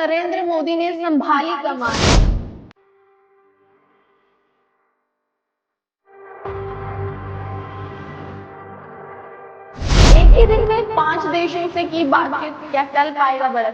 नरेंद्र मोदी ने संभाली कमान। एक ही दिन में 5 देशों से की बातचीत, क्या चल पाएगा बड़ा?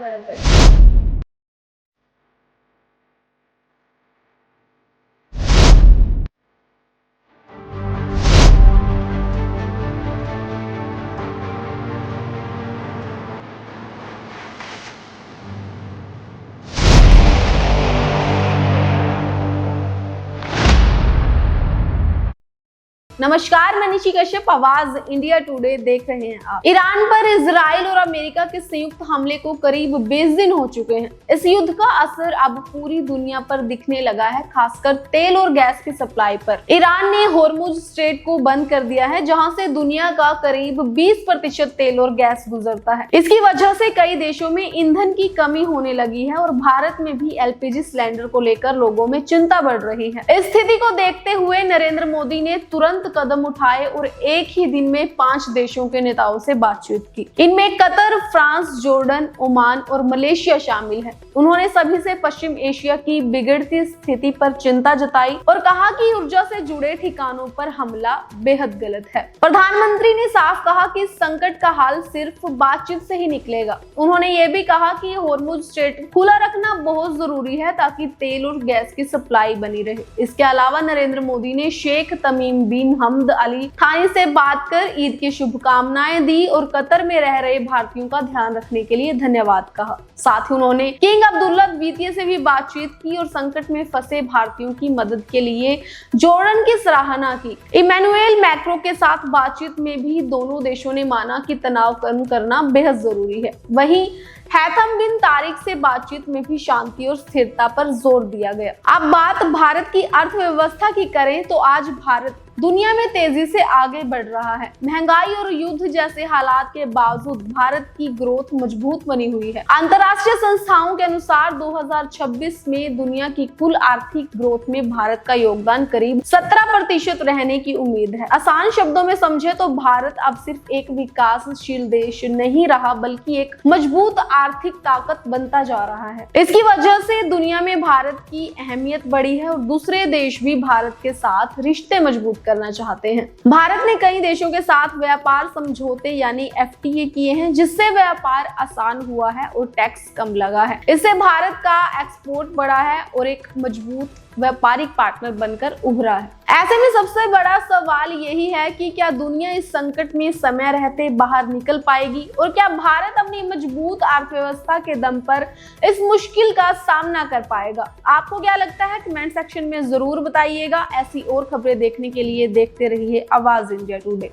नमस्कार, मैं निशी कश्यप, आवाज इंडिया टुडे देख रहे हैं आप। ईरान पर इजराइल और अमेरिका के संयुक्त हमले को करीब 20 दिन हो चुके हैं। इस युद्ध का असर अब पूरी दुनिया पर दिखने लगा है, खासकर तेल और गैस की सप्लाई पर। ईरान ने होर्मुज स्ट्रेट को बंद कर दिया है, जहां से दुनिया का करीब 20% तेल और गैस गुजरता है। इसकी वजह से कई देशों में ईंधन की कमी होने लगी है और भारत में भी एलपीजी सिलेंडर को लेकर लोगों में चिंता बढ़ रही है। इस स्थिति को देखते हुए नरेंद्र मोदी ने तुरंत कदम उठाए और एक ही दिन में 5 देशों के नेताओं से बातचीत की। इनमें कतर, फ्रांस, जॉर्डन, ओमान और मलेशिया शामिल है। उन्होंने सभी से पश्चिम एशिया की बिगड़ती स्थिति पर चिंता जताई और कहा कि ऊर्जा से जुड़े ठिकानों पर हमला बेहद गलत है। प्रधानमंत्री ने साफ कहा कि इस संकट का हल सिर्फ बातचीत से ही निकलेगा। उन्होंने ये भी कहा कि होर्मुज स्ट्रेट खुला रखना बहुत जरूरी है ताकि तेल और गैस की सप्लाई बनी रहे। इसके अलावा नरेंद्र मोदी ने शेख तमीम बिन हमद अली थानी से बात कर ईद की शुभकामनाएं दी और कतर में रह रहे भारतीयों का ध्यान रखने के लिए धन्यवाद कहा। साथ ही उन्होंने किंग अब्दुल्ला द्वितीय से भी बातचीत की और संकट में फंसे भारतीयों की मदद के लिए जॉर्डन की सराहना की। इमैनुएल मैक्रो के साथ बातचीत में भी दोनों देशों ने माना कि तनाव कम करना बेहद जरूरी है। वहीं हैथम बिन तारिक से बातचीत में भी शांति और स्थिरता पर जोर दिया गया। अब बात भारत की अर्थव्यवस्था की करें तो आज भारत दुनिया में तेजी से आगे बढ़ रहा है। महंगाई और युद्ध जैसे हालात के बावजूद भारत की ग्रोथ मजबूत बनी हुई है। अंतर्राष्ट्रीय संस्थाओं के अनुसार 2026 में दुनिया की कुल आर्थिक ग्रोथ में भारत का योगदान करीब 17% रहने की उम्मीद है। आसान शब्दों में समझे तो भारत अब सिर्फ एक विकासशील देश नहीं रहा, बल्कि एक मजबूत आर्थिक ताकत बनता जा रहा है। इसकी वजह से दुनिया में भारत की अहमियत बढ़ी है और दूसरे देश भी भारत के साथ रिश्ते मजबूत करना चाहते हैं। भारत ने कई देशों के साथ व्यापार समझौते यानी एफटीए किए हैं, जिससे व्यापार आसान हुआ है और टैक्स कम लगा है। इससे भारत का एक्सपोर्ट बढ़ा है और एक मजबूत व्यापारिक पार्टनर बनकर उभरा है। ऐसे में सबसे बड़ा सवाल यही है कि क्या दुनिया इस संकट में समय रहते बाहर निकल पाएगी और क्या भारत अपनी मजबूत अर्थव्यवस्था के दम पर इस मुश्किल का सामना कर पाएगा? आपको क्या लगता है? कमेंट सेक्शन में जरूर बताइएगा। ऐसी और खबरें देखने के लिए देखते रहिए आवाज इंडिया टुडे।